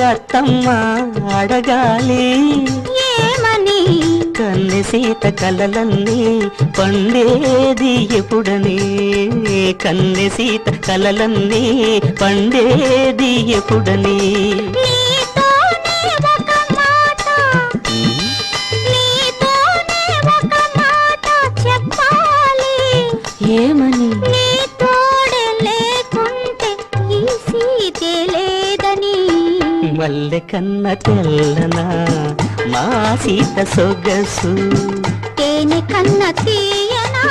అత్తమ్మ అడగాలి ఏమని కన్నె సీత కలలన్నీ పండేది ఎప్పుడని కన్నె సీత కలలన్నీ పండేది ఎప్పుడని ఏమని మల్లె కన్న తెల్లనా మా సీత సొగసు తేనె కన్న తీయనా